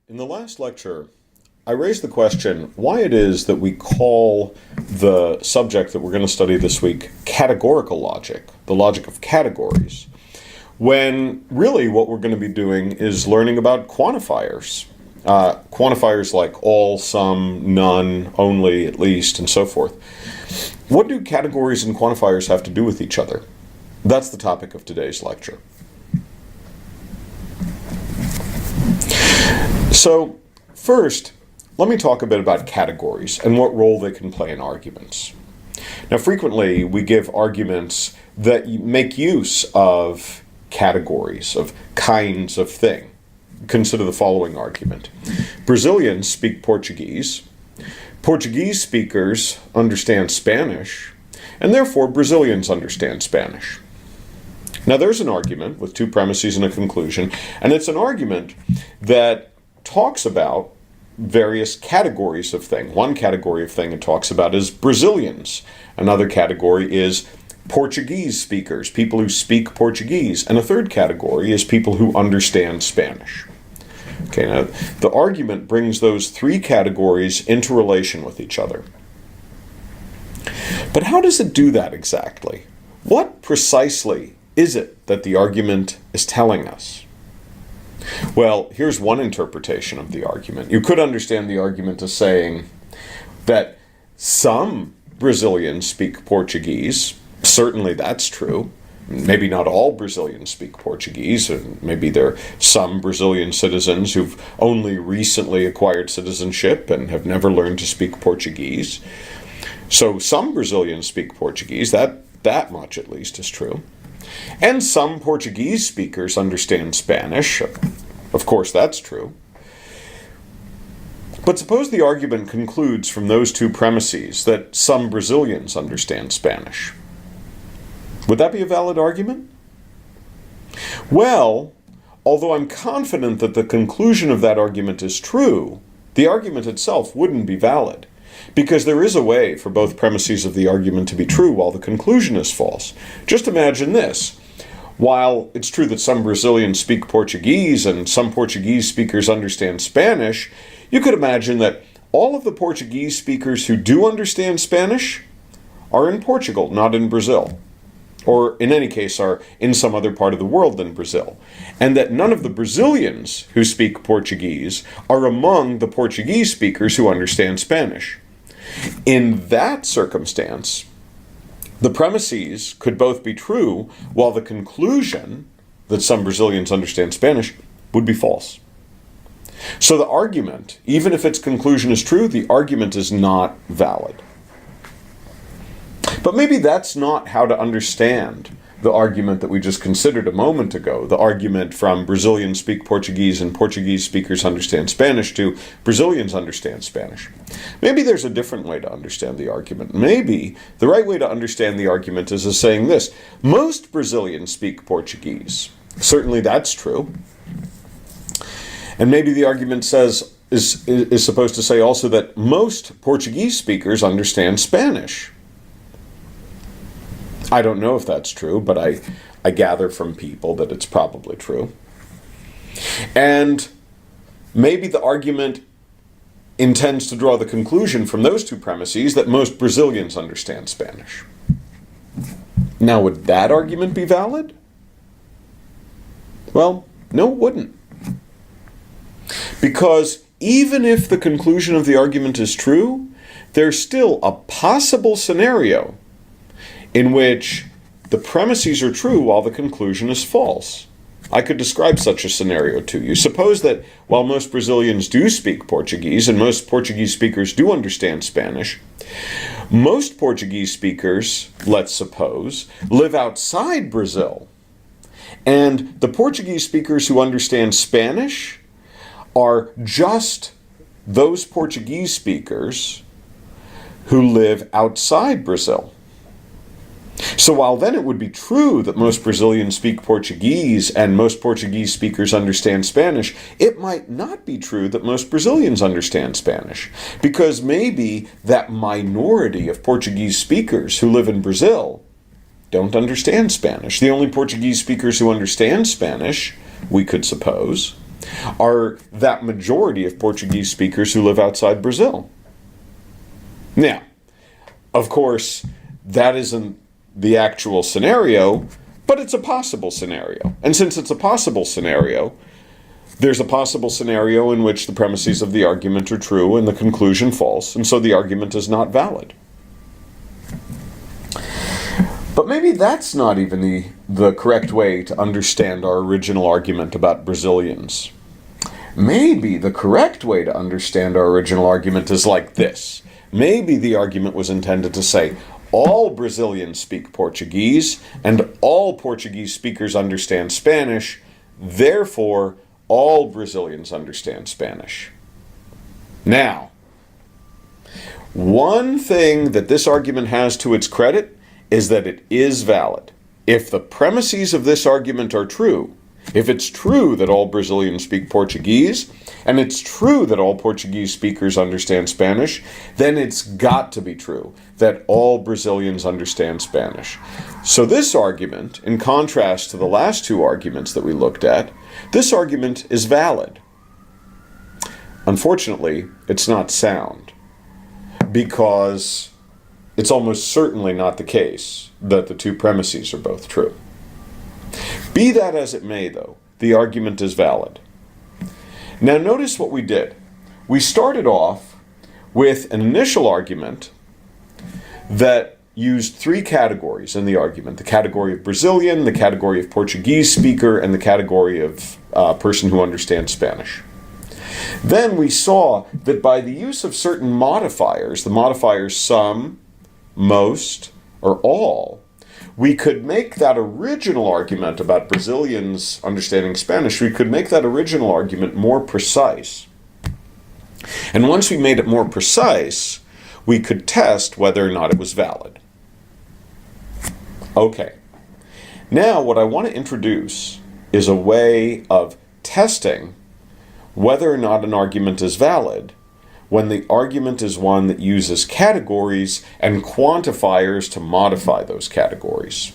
In the last lecture, I raised the question why it is that we call the subject that we're going to study this week categorical logic, the logic of categories, when really what we're going to be doing is learning about quantifiers. Quantifiers like all, some, none, only, at least, and so forth. What do categories and quantifiers have to do with each other? That's the topic of today's lecture. So, first, let me talk a bit about categories and what role they can play in arguments. Now, frequently, we give arguments that make use of categories, of kinds of thing. Consider the following argument. Brazilians speak Portuguese. Portuguese speakers understand Spanish, and therefore Brazilians understand Spanish. Now, there's an argument with two premises and a conclusion, and it's an argument that talks about various categories of thing. One category of thing it talks about is Brazilians. Another category is Portuguese speakers, people who speak Portuguese. And a third category is people who understand Spanish. Okay, now the argument brings those three categories into relation with each other. But how does it do that exactly? What precisely is it that the argument is telling us? Well, here's one interpretation of the argument. You could understand the argument as saying that some Brazilians speak Portuguese. Certainly that's true. Maybe not all Brazilians speak Portuguese, and maybe there are some Brazilian citizens who've only recently acquired citizenship and have never learned to speak Portuguese. So some Brazilians speak Portuguese, that much at least is true. And some Portuguese speakers understand Spanish. Of course, that's true. But suppose the argument concludes from those two premises that some Brazilians understand Spanish. Would that be a valid argument? Well, although I'm confident that the conclusion of that argument is true, the argument itself wouldn't be valid, because there is a way for both premises of the argument to be true while the conclusion is false. Just imagine this. While it's true that some Brazilians speak Portuguese and some Portuguese speakers understand Spanish, you could imagine that all of the Portuguese speakers who do understand Spanish are in Portugal, not in Brazil. Or in any case are in some other part of the world than Brazil. And that none of the Brazilians who speak Portuguese are among the Portuguese speakers who understand Spanish. In that circumstance, the premises could both be true, while the conclusion that some Brazilians understand Spanish would be false. So the argument, even if its conclusion is true, the argument is not valid. But maybe that's not how to understand the argument that we just considered a moment ago, the argument from Brazilians speak Portuguese and Portuguese speakers understand Spanish to Brazilians understand Spanish. Maybe there's a different way to understand the argument. Maybe the right way to understand the argument is as saying this: most Brazilians speak Portuguese. Certainly that's true. And maybe the argument is supposed to say also that most Portuguese speakers understand Spanish. I don't know if that's true, but I gather from people that it's probably true. And maybe the argument intends to draw the conclusion from those two premises that most Brazilians understand Spanish. Now, would that argument be valid? Well, no, it wouldn't. Because even if the conclusion of the argument is true, there's still a possible scenario in which the premises are true while the conclusion is false. I could describe such a scenario to you. Suppose that while most Brazilians do speak Portuguese and most Portuguese speakers do understand Spanish, most Portuguese speakers, let's suppose, live outside Brazil. And the Portuguese speakers who understand Spanish are just those Portuguese speakers who live outside Brazil. So while then it would be true that most Brazilians speak Portuguese and most Portuguese speakers understand Spanish, it might not be true that most Brazilians understand Spanish, because maybe that minority of Portuguese speakers who live in Brazil don't understand Spanish. The only Portuguese speakers who understand Spanish, we could suppose, are that majority of Portuguese speakers who live outside Brazil. Now, of course, that isn't the actual scenario, but it's a possible scenario. And since it's a possible scenario, there's a possible scenario in which the premises of the argument are true and the conclusion false, and so the argument is not valid. But maybe that's not even the correct way to understand our original argument about Brazilians. Maybe the correct way to understand our original argument is like this. Maybe the argument was intended to say, all Brazilians speak Portuguese, and all Portuguese speakers understand Spanish, therefore, all Brazilians understand Spanish. Now, one thing that this argument has to its credit is that it is valid. If the premises of this argument are true, if it's true that all Brazilians speak Portuguese, and it's true that all Portuguese speakers understand Spanish, then it's got to be true that all Brazilians understand Spanish. So this argument, in contrast to the last two arguments that we looked at, this argument is valid. Unfortunately, it's not sound, because it's almost certainly not the case that the two premises are both true. Be that as it may, though, the argument is valid. Now notice what we did. We started off with an initial argument that used three categories in the argument: the category of Brazilian, the category of Portuguese speaker, and the category of person who understands Spanish. Then we saw that by the use of certain modifiers, the modifiers some, most, or all, we could make that original argument about Brazilians understanding Spanish, we could make that original argument more precise. And once we made it more precise, we could test whether or not it was valid. Okay. Now what I want to introduce is a way of testing whether or not an argument is valid when the argument is one that uses categories and quantifiers to modify those categories.